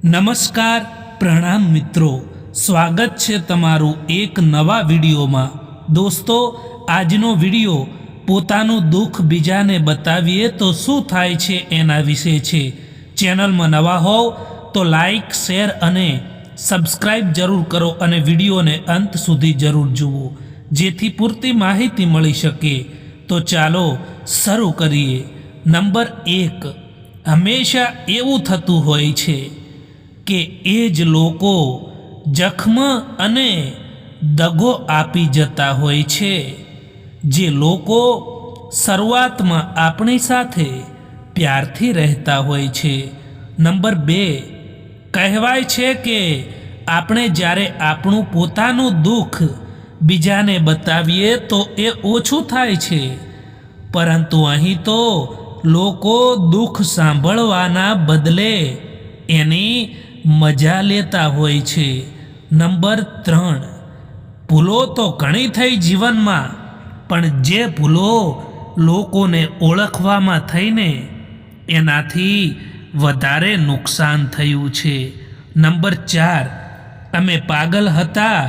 નમસ્કાર, પ્રણામ મિત્રો, સ્વાગત છે તમારું એક નવા વિડીયોમાં। દોસ્તો, આજનો વિડીયો પોતાનું દુઃખ બીજાને બતાવીએ તો શું થાય છે એના વિશે છે। ચેનલમાં નવા હોવ તો લાઈક, શેર અને સબસ્ક્રાઈબ જરૂર કરો અને વિડીયોને અંત સુધી જરૂર જુઓ જેથી પૂરતી માહિતી મળી શકે। તો ચાલો શરૂ કરીએ। નંબર 1, હંમેશા એવું થતું હોય છે કે એ જ લોકો જખમ અને દગો આપી જતા હોય છે જે લોકો શરૂઆતમાં આપણી સાથે પ્યારથી રહેતા હોય છે। નંબર 2, કહેવાય છે કે આપણે જ્યારે આપણું પોતાનું દુઃખ બીજાને બતાવીએ તો એ ઓછું થાય છે, પરંતુ અહીં તો લોકો દુઃખ સાંભળવાના બદલે એની મજા લેતા હોય છે। નંબર 3, ભૂલો તો ઘણી થઈ જીવનમાં, પણ જે ભૂલો લોકોને ઓળખવામાં થઈને એનાથી વધારે નુકસાન થયું છે। નંબર 4, અમે પાગલ હતા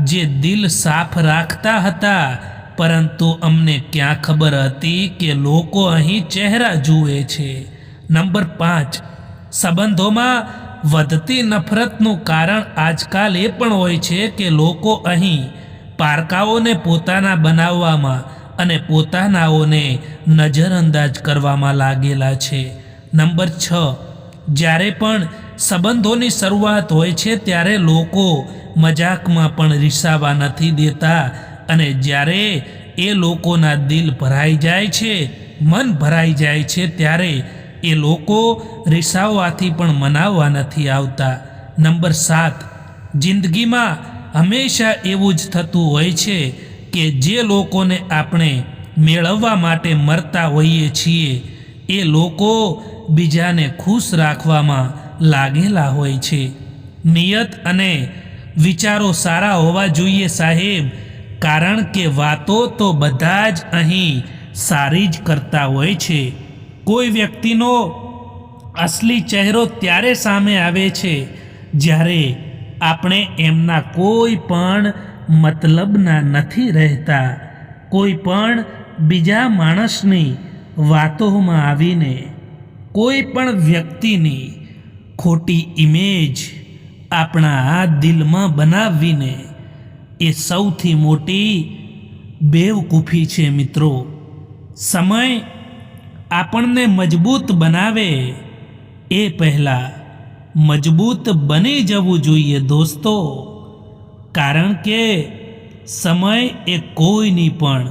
જે દિલ સાફ રાખતા હતા, પરંતુ અમને ક્યાં ખબર હતી કે લોકો અહીં ચહેરા જુએ છે। નંબર 5, સંબંધોમાં વધતી નફરતનું કારણ આજકાલ એ પણ હોય છે કે લોકો અહીં પારકાઓને પોતાના બનાવવામાં અને પોતાનાઓને નજરઅંદાજ કરવામાં લાગેલા છે। નંબર 6, જ્યારે પણ સંબંધોની શરૂઆત હોય છે ત્યારે લોકો મજાકમાં પણ રીસાવા નથી દેતા, અને જ્યારે એ લોકોના દિલ ભરાઈ જાય છે, મન ભરાઈ જાય છે, ત્યારે એ લોકો રીસાવવાથી પણ મનાવવા નથી આવતા। નંબર 7, જિંદગીમાં હંમેશા એવું જ થતું હોય છે કે જે લોકોને આપણે મેળવવા માટે મરતા હોઈએ છીએ એ લોકો બીજાને ખુશ રાખવામાં લાગેલા હોય છે। નિયત અને વિચારો સારા હોવા જોઈએ સાહેબ, કારણ કે વાતો તો બધા જ અહીં સારી જ કરતા હોય છે। કોઈ વ્યક્તિનો અસલી ચહેરો ત્યારે સામે આવે છે જ્યારે આપણે એમના કોઈ પણ મતલબના નથી રહેતા, કોઈ પણ બીજા માણસની વાતોમાં આવીને કોઈ પણ વ્યક્તિની ખોટી ઇમેજ આપણા દિલમાં બનાવીને, એ સૌથી મોટી બેવકૂફી છે મિત્રો। સમય આપણને મજબૂત બનાવે એ પહેલાં મજબૂત બની જવું જોઈએ દોસ્તો, કારણ કે સમય એ કોઈની પણ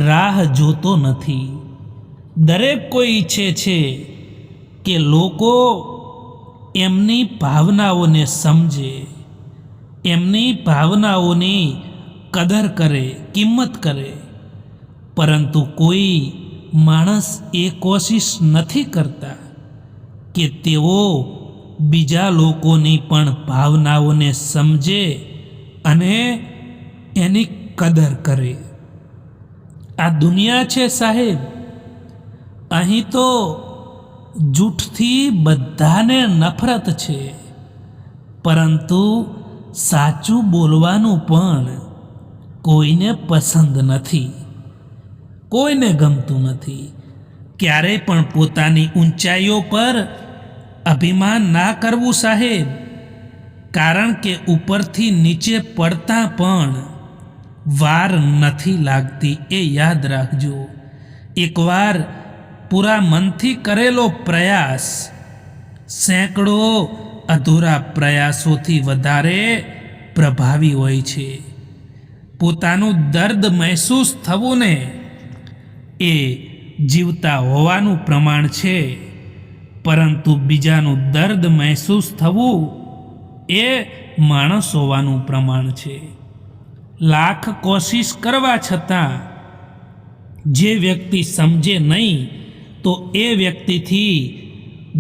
રાહ જોતો નથી। દરેક કોઈ ઈચ્છે છે કે લોકો એમની ભાવનાઓને સમજે, એમની ભાવનાઓની કદર કરે, કિંમત કરે, પરંતુ કોઈ માણસ એ કોશિશ નથી કરતા કે તેઓ બીજા લોકોની પણ ભાવનાઓને સમજે અને એની કદર કરે। આ દુનિયા છે સાહેબ, અહીં તો જૂઠથી બધાને નફરત છે, પરંતુ સાચું બોલવાનું પણ કોઈને પસંદ નથી, કોઈને ગમતું નથી। ક્યારેય પણ પોતાની ઊંચાઈઓ પર અભિમાન ના કરવું સાહેબ, કારણ કે ઉપરથી નીચે પડતા પણ વાર નથી લાગતી, એ યાદ રાખજો। એકવાર પૂરા મનથી કરેલો પ્રયાસ સેંકડો અધૂરા પ્રયાસોથી વધારે પ્રભાવી હોય છે। પોતાનું દર્દ મહેસૂસ થવું ને એ જીવતા હોવાનું પ્રમાણ છે, પરંતુ બીજાનું દર્દ મહેસૂસ થવું એ માણસ હોવાનું પ્રમાણ છે। લાખ કોશિશ કરવા છતાં જે વ્યક્તિ સમજે નહીં તો એ વ્યક્તિથી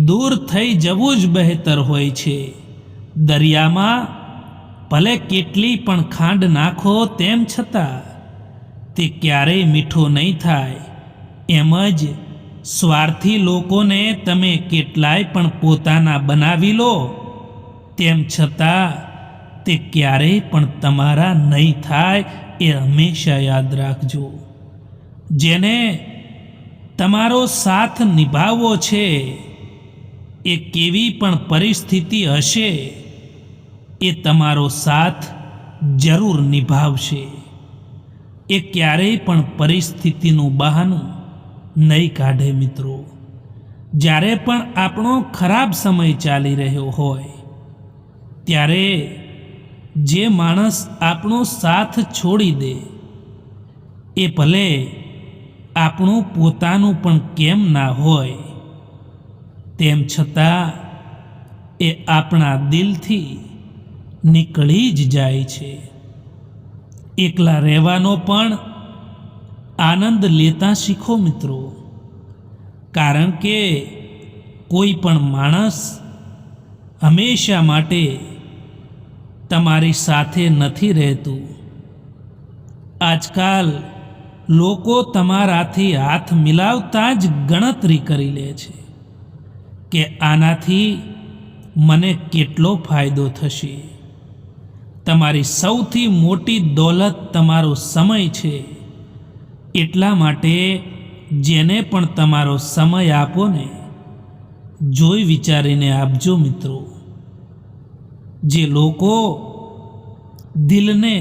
દૂર થઈ જવું જ બહેતર હોય છે। દરિયામાં ભલે કેટલી પણ ખાંડ નાખો તેમ છતાં તે ક્યારેય મીઠો નહીં થાય, એમ જ સ્વાર્થી લોકોને તમે કેટલાય પણ પોતાના બનાવી લો, તેમ છતાં તે ક્યારેય પણ તમારા નહીં થાય એ હંમેશા યાદ રાખજો. જેને તમારો સાથ નિભાવવો છે એ કેવી પણ પરિસ્થિતિ હશે એ તમારો સાથ જરૂર નિભાવશે. એ ક્યારેય પણ પરિસ્થિતિનું બહાનું નહીં કાઢે. મિત્રો, જ્યારે પણ આપણો ખરાબ સમય ચાલી રહ્યો હોય ત્યારે જે માણસ આપણો સાથ છોડી દે એ ભલે આપણું પોતાનું પણ કેમ ના હોય, તેમ છતાં એ આપણા દિલથી નીકળી જ જાય છે. એકલા રહેવાનો પણ આનંદ લેતા શીખો મિત્રો, કારણ કે કોઈ પણ માણસ હંમેશા માટે તમારી સાથે નથી રહેતું. આજકાલ લોકો તમારાથી હાથ મિલાવતા જ ગણતરી કરી લે છે કે આનાથી મને કેટલો ફાયદો થશે. તમારી સૌથી મોટી દોલત તમારો સમય છે. એટલા માટે જેને પણ તમારો સમય આપો ને, જોઈ વિચારીને આપજો મિત્રો. જે લોકો દિલને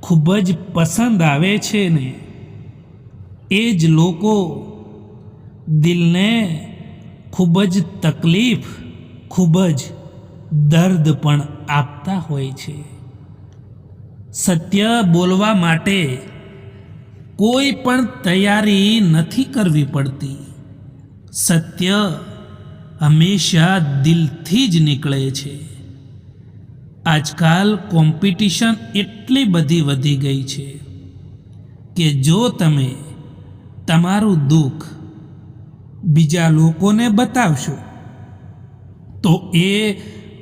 ખૂબ જ પસંદ આવે છે ને, એ જ લોકો દિલને ખૂબ જ તકલીફ, ખૂબ જ દર્દ પણ આપતા હોય છે. સત્ય બોલવા માટે કોઈ પણ તૈયારી નથી કરવી પડતી. સત્ય હંમેશા દિલથી જ નીકળે છે. આજકાલ કોમ્પિટિશન એટલી બધી વધી ગઈ છે કે જો તમે તમારું દુઃખ બીજા લોકોને બતાવશો તો એ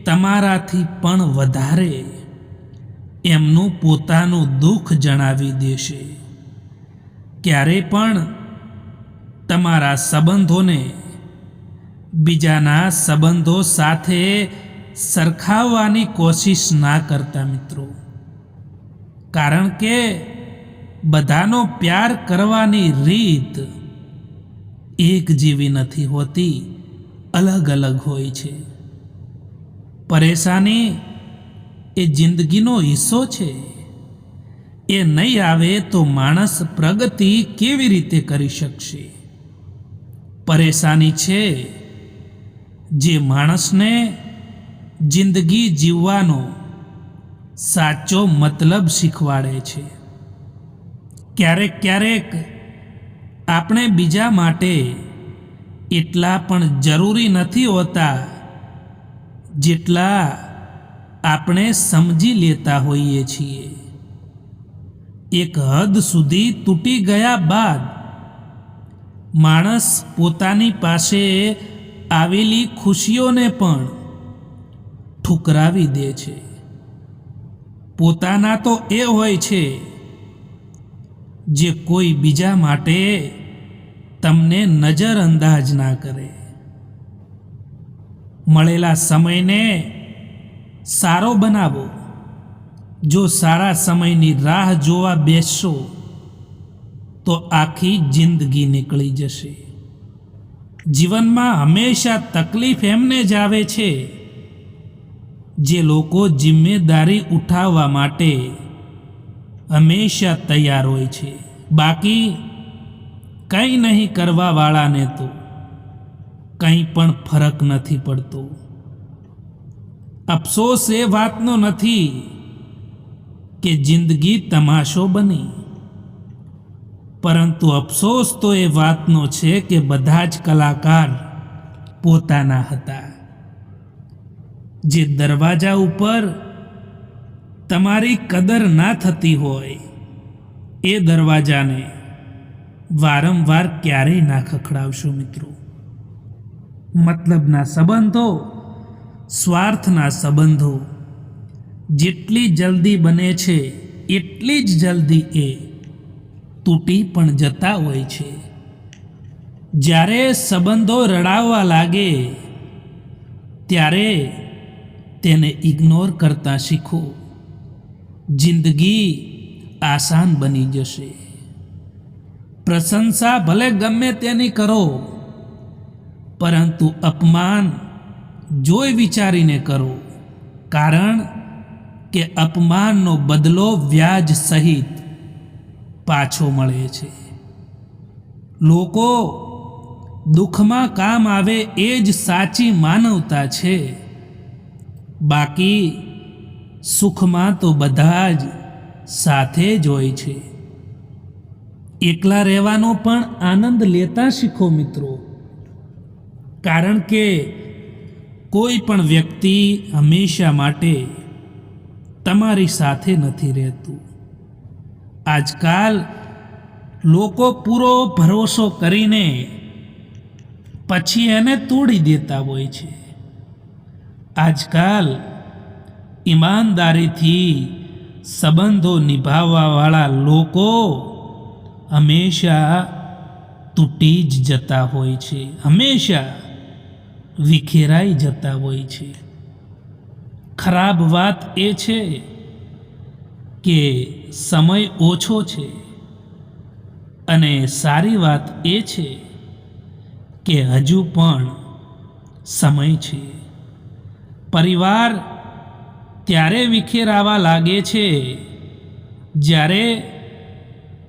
તમારાથી પણ વધારે એમનું પોતાનું દુઃખ જણાવી દેશે. ક્યારે પણ તમારા સંબંધોને બીજાના સંબંધો સાથે સરખાવવાની કોશિશ ના કરતા મિત્રો, કારણ કે બધાનો પ્યાર કરવાની રીત એક જેવી નથી હોતી, અલગ અલગ હોય છે. પરેશાની એ જિંદગીનો હિસ્સો છે. એ નહીં આવે તો માણસ પ્રગતિ કેવી રીતે કરી શકશે? પરેશાની છે જે માણસને જિંદગી જીવવાનો સાચો મતલબ શીખવાડે છે. ક્યારેક ક્યારેક આપણે બીજા માટે એટલા પણ જરૂરી નથી હોતા જેટલા આપણે સમજી લેતા હોઈએ છીએ. એક હદ સુધી તૂટી ગયા બાદ માણસ પોતાની પાસે આવેલી ખુશીઓને પણ ઠુકરાવી દે છે. પોતાના તો એ હોય છે જે કોઈ બીજા માટે તમને નજરઅંદાજ ના કરે. મળેલા સમયને સારો બનાવો. જો સારા સમયની રાહ જોવા બેસશો તો આખી જિંદગી નીકળી જશે. જીવનમાં હંમેશા તકલીફ એમને જ આવે છે જે લોકો જિમ્મેદારી ઉઠાવવા માટે હંમેશા તૈયાર હોય છે. બાકી કંઈ નહીં કરવાવાળાને તો કંઈ પણ ફરક નથી પડતો. અફસોસ એ વાતનો નથી કે જિંદગી તમાશો બની, પરંતુ અફસોસ તો એ વાતનો છે કે બધા જ કલાકાર પોતાના હતા. જે દરવાજા ઉપર તમારી કદર ના થતી હોય એ દરવાજાને વારંવાર ક્યારેય ના ખખડાવશો મિત્રો. મતલબના સંબંધો, સ્વાર્થના સંબંધો જેટલી જલ્દી બને છે એટલી જ જલ્દી એ તૂટી પણ જતા હોય છે. જ્યારે સંબંધો રડાવવા લાગે ત્યારે તેને ઇગ્નોર કરતા શીખો. જિંદગી આસાન બની જશે. પ્રશંસા ભલે ગમે તેની કરો, પરંતુ અપમાન જોઈ વિચારીને કરો, કારણ કે અપમાનનો બદલો વ્યાજ સહિત પાછો મળે છે. લોકો દુઃખમાં કામ આવે એ જ સાચી માનવતા છે. બાકી સુખમાં તો બધા જ સાથે જ હોય છે. એકલા રહેવાનો પણ આનંદ લેતા શીખો મિત્રો, કારણ કે કોઈ પણ વ્યક્તિ હંમેશા માટે તમારી સાથે નથી રહેતું. આજકાલ લોકો પૂરો ભરોસો કરીને પછી એને તોડી દેતા હોય છે. આજકાલ ઈમાનદારીથી સંબંધો નિભાવવાવાળા લોકો હંમેશા તૂટી જ જતા હોય છે, હંમેશા વિખેરાઈ જતા હોય છે. ખરાબ વાત એ છે કે સમય ઓછો છે, અને સારી વાત એ છે કે હજુ પણ સમય છે. પરિવાર ત્યારે વિખેરાવા લાગે છે જ્યારે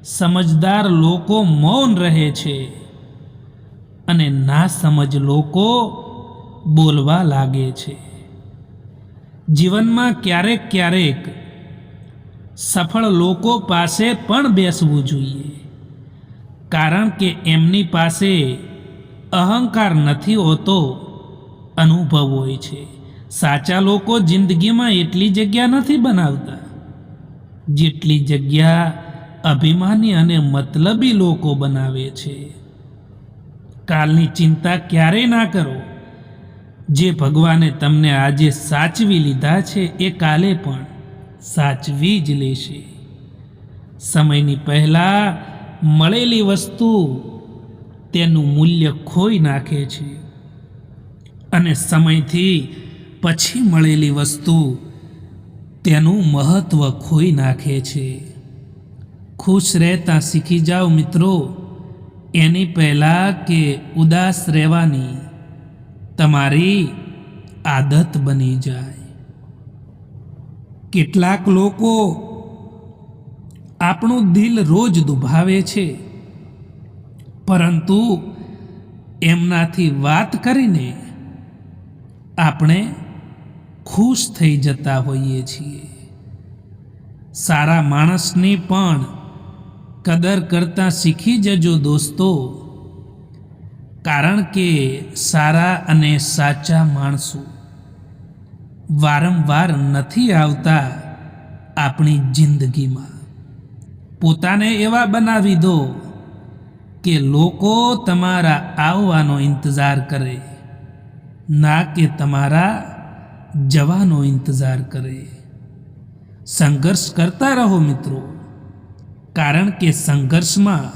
સમજદાર લોકો મૌન રહે છે અને નાસમજ લોકો બોલવા લાગે છે. જીવનમાં ક્યારેક ક્યારેક સફળ લોકો પાસે પણ બેસવું જોઈએ, કારણ કે એમની પાસે અહંકાર નથી હોતો, અનુભવ હોય છે. સાચા લોકો જિંદગીમાં એટલી જગ્યા નથી બનાવતા જેટલી જગ્યા અભિમાની અને મતલબી લોકો બનાવે છે. કાલની ચિંતા ક્યારેય ના કરો. જે ભગવાને તમને આજે સાચવી લીધા છે એ કાલે પણ સાચવી જ લેશે. સમયની પહેલા મળેલી વસ્તુ તેનું મૂલ્ય ખોઈ નાખે છે, અને સમયથી પછી મળેલી વસ્તુ તેનું મહત્વ ખોઈ નાખે છે. ખુશ રહેતા શીખી જાઓ મિત્રો, એની પહેલાં કે ઉદાસ રહેવાની તમારી આદત બની જાય. કેટલાક લોકો આપણું દિલ રોજ દુભાવે છે, પરંતુ એમનાથી વાત કરીને આપણે ખુશ થઈ જતા હોઈએ છીએ. સારા માણસની પણ કદર કરતા શીખી જજો દોસ્તો, કારણ કે સારા અને સાચા માણસો વારંવાર નથી આવતા આપણી જિંદગીમાં. પોતાને એવા બનાવી દો કે લોકો તમારા આવવાનો ઇંતજાર કરે, ના કે તમારા જવાનો ઇંતજાર કરે. સંઘર્ષ કરતા રહો મિત્રો, કારણ કે સંઘર્ષમાં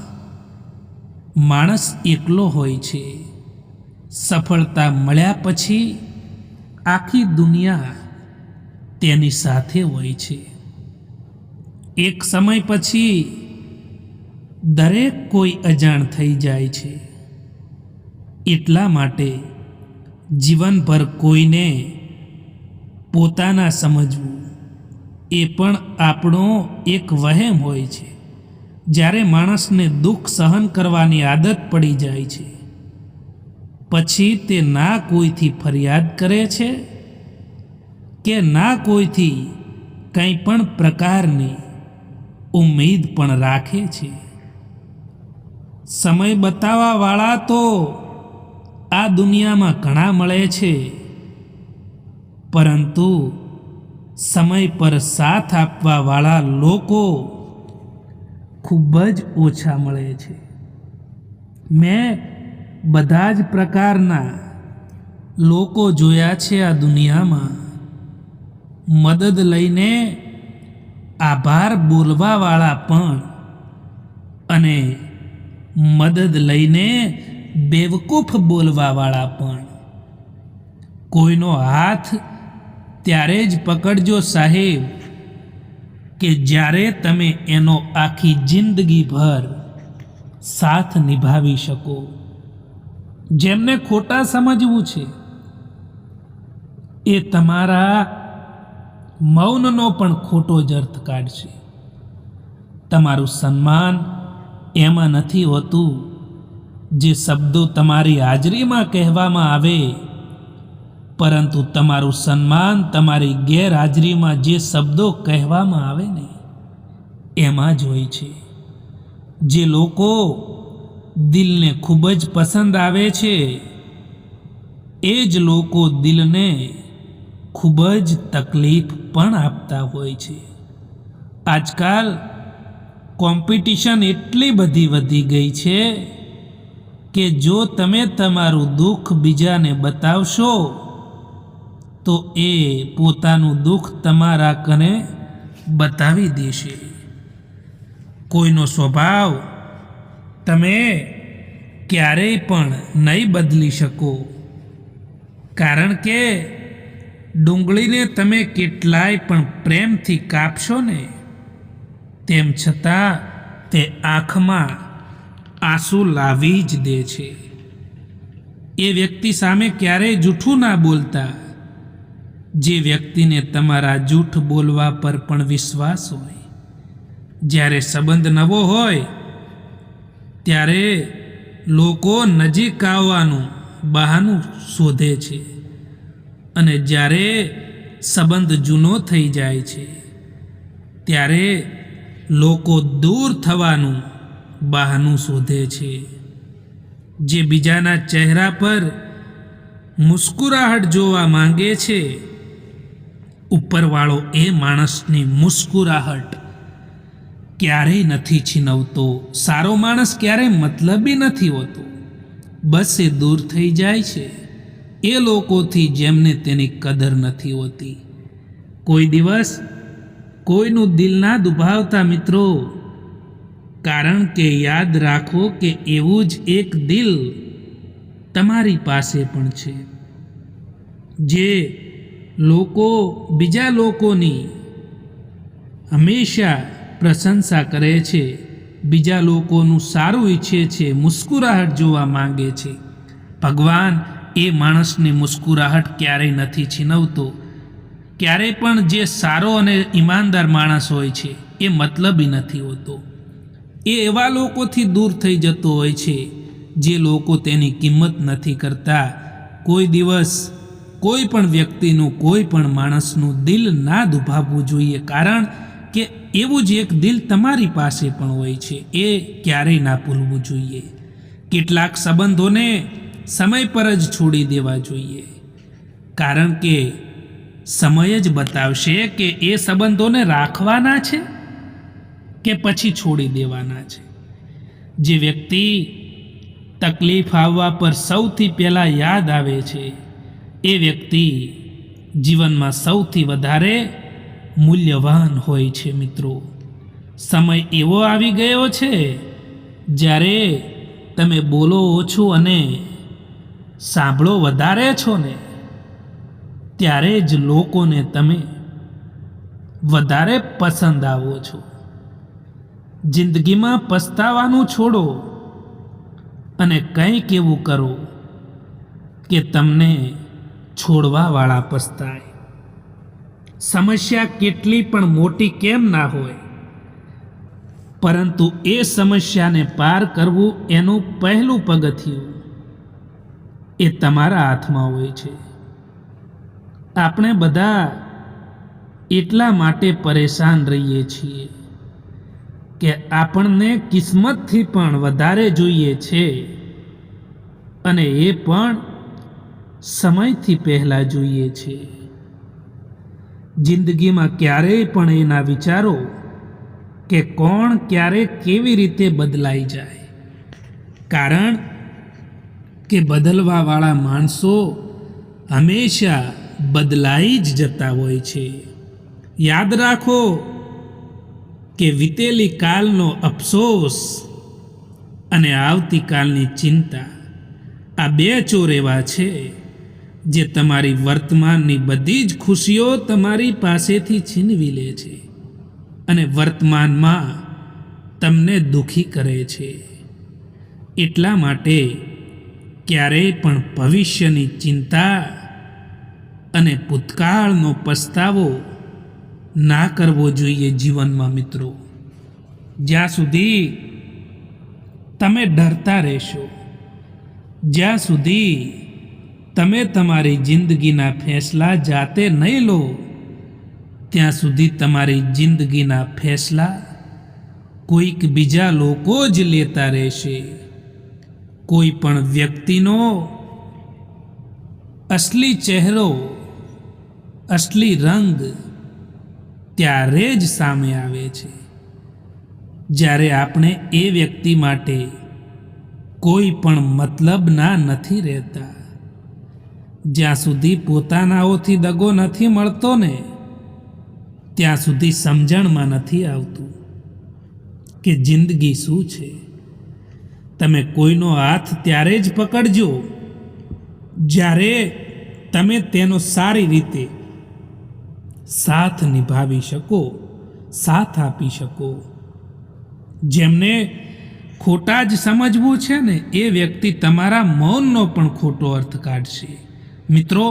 માણસ એકલો હોય છે. સફળતા મળ્યા પછી આખી દુનિયા તેની સાથે હોય છે. એક સમય પછી દરેક કોઈ અજાણ થઈ જાય છે. એટલા માટે જીવનભર કોઈને પોતાના સમજવું એ પણ આપણો એક વહેમ હોય છે. જ્યારે માણસને દુઃખ સહન કરવાની આદત પડી જાય છે, પછી તે ના કોઈથી ફરિયાદ કરે છે કે ના કોઈથી કંઈ પણ પ્રકારની ઉમ્મીદ પણ રાખે છે. સમય બતાવવાવાળા તો આ દુનિયામાં ઘણા મળે છે, પરંતુ સમય પર સાથ આપવાવાળા લોકો ખૂબ જ ઓછા મળે છે. મેં બધા જ પ્રકારના લોકો જોયા છે આ દુનિયામાં. મદદ લઈને આભાર બોલવાવાળા પણ, અને મદદ લઈને બેવકૂફ બોલવાવાળા પણ. કોઈનો હાથ ત્યારે જ પકડજો સાહેબ કે જ્યારે તમે એનો આખી જિંદગીભર સાથ નિભાવી શકો. જેમને ખોટા સમજવું છે એ તમારા મૌનનો પણ ખોટો જ અર્થ કાઢશે. તમારું સન્માન એમાં નથી હોતું જે શબ્દો તમારી હાજરીમાં કહેવામાં આવે, પરંતુ તમારું સન્માન તમારી ગેરહાજરીમાં જે શબ્દો કહેવામાં આવે ને એમાં જ હોય છે. જે લોકો દિલને ખૂબ જ પસંદ આવે છે એ જ લોકો દિલને ખૂબ જ તકલીફ પણ આપતા હોય છે. આજકાલ કોમ્પિટિશન એટલી બધી વધી ગઈ છે કે જો તમે તમારું દુઃખ બીજાને બતાવશો તો એ પોતાનું દુઃખ તમારા કને બતાવી દેશે. કોઈનો સ્વભાવ તમે ક્યારેય પણ નહીં બદલી શકો, કારણ કે ડુંગળીને તમે કેટલાય પણ પ્રેમથી કાપશો ને તેમ છતાં તે આંખમાં આંસુ લાવી જ દે છે. એ વ્યક્તિ સામે ક્યારેય જૂઠું ના બોલતા જે વ્યક્તિને તમારા જૂઠ બોલવા પર પણ વિશ્વાસ હોય. જ્યારે સંબંધ નવો હોય ત્યારે લોકો નજીક આવવાનું બહાનું શોધે છે, અને જ્યારે સંબંધ જૂનો થઈ જાય છે ત્યારે લોકો દૂર થવાનું બહાનું શોધે છે. જે બીજાના ચહેરા પર મુસ્કુરાહટ જોવા માંગે છે, ઉપરવાળો એ માણસની મુસ્કુરાહટ ક્યારેય નથી છીનવતો. સારો માણસ ક્યારેય મતલબી નથી હોતો, બસ એ દૂર થઈ જાય છે એ લોકોથી જેમને તેની કદર નથી હોતી. કોઈ દિવસ કોઈનું દિલ ના દુભાવતા મિત્રો, કારણ કે યાદ રાખો કે એવું જ એક દિલ તમારી પાસે પણ છે. જે લોકો બીજા લોકોની હંમેશા પ્રશંસા કરે છે, બીજા લોકોનું સારું ઈચ્છે છે, મુસ્કુરાહટ જોવા માંગે છે, ભગવાન એ માણસની મુસ્કુરાહટ ક્યારેય નથી છીનવતો. ક્યારેય પણ જે સારો અને ઈમાનદાર માણસ હોય છે એ મતલબી નથી હોતો. એ એવા લોકોથી દૂર થઈ જતો હોય છે જે લોકો તેની કિંમત નથી કરતા. કોઈ દિવસ કોઈ પણ વ્યક્તિનું, કોઈ પણ માણસનું દિલ ના દુભાવવું જોઈએ, કારણ કે એવું જ એક દિલ તમારી પાસે પણ હોય છે. એ ક્યારેય ના ભૂલવું જોઈએ. કેટલાક સંબંધોને સમય પર જ છોડી દેવા જોઈએ, કારણ કે સમય જ બતાવશે કે એ સંબંધોને રાખવાના છે કે પછી છોડી દેવાના છે. જે વ્યક્તિ તકલીફ આવવા પર સૌથી પહેલાં યાદ આવે છે એ વ્યક્તિ જીવનમાં સૌથી વધારે મૂલ્યવાન હોય છે. મિત્રો, સમય એવો આવી ગયો છે જ્યારે તમે બોલો ઓછું અને સાંભળો વધારે છો ને ત્યારે જ લોકોને તમે વધારે પસંદ આવો છો. જિંદગીમાં પસ્તાવાનું છોડો અને કંઈક એવું કરો કે તમને છોડવાવાળા પસ્તાય. સમસ્યા કેટલી પણ મોટી કેમ ના હોય, પરંતુ એ સમસ્યાને પાર કરવું એનું પહેલું પગથિયું એ તમારા હાથમાં હોય છે. આપણે બધા એટલા માટે પરેશાન રહીએ છીએ કે આપણને કિસ્મતથી પણ વધારે જોઈએ છે, અને એ પણ સમયથી પહેલાં જોઈએ છે. જિંદગીમાં ક્યારેય પણ એ ના વિચારો કે કોણ ક્યારે કેવી રીતે બદલાઈ જાય, કારણ કે બદલવાવાળા માણસો હંમેશા બદલાઈ જ જતા હોય છે. યાદ રાખો કે વીતેલી કાલનો અફસોસ અને આવતીકાલની ચિંતા આ બે ચોર એવા છે જે તમારી વર્તમાનની બધી જ ખુશીઓ તમારી પાસેથી છીનવી લે છે અને વર્તમાનમાં તમને દુખી કરે છે. એટલા માટે ક્યારેય પણ ભવિષ્યની ચિંતા અને ભૂતકાળનો પસ્તાવો ના કરવો જોઈએ જીવનમાં મિત્રો. જ્યાં સુધી તમે ડરતા રહેશો, જ્યાં સુધી તમે તમારી જિંદગીના ફેંસલા જાતે નહીં લો, ત્યાં સુધી તમારી જિંદગીના ફેંસલા કોઈક બીજા લોકો જ લેતા રહેશે. કોઈ પણ વ્યક્તિનો અસલી ચહેરો, અસલી રંગ ત્યારે જ સામે આવે છે જ્યારે આપણે એ વ્યક્તિ માટે કોઈ પણ મતલબના નથી રહેતા. જ્યાં સુધી પોતાનાઓથી દગો નથી મળતો ને, ત્યાં સુધી સમજણમાં નથી આવતું કે જિંદગી શું છે. તમે કોઈનો હાથ ત્યારે જ પકડજો જ્યારે તમે તેનો સારી રીતે સાથ નિભાવી શકો, સાથ આપી શકો. જેમને ખોટા જ સમજવું છે ને, એ વ્યક્તિ તમારા મૌનનો પણ ખોટો અર્થ કાઢશે. મિત્રો,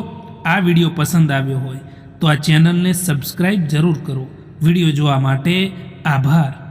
આ વિડીયો પસંદ આવ્યો હોય તો આ ચેનલને સબસ્ક્રાઈબ જરૂર કરો. વિડીયો જોવા માટે આભાર.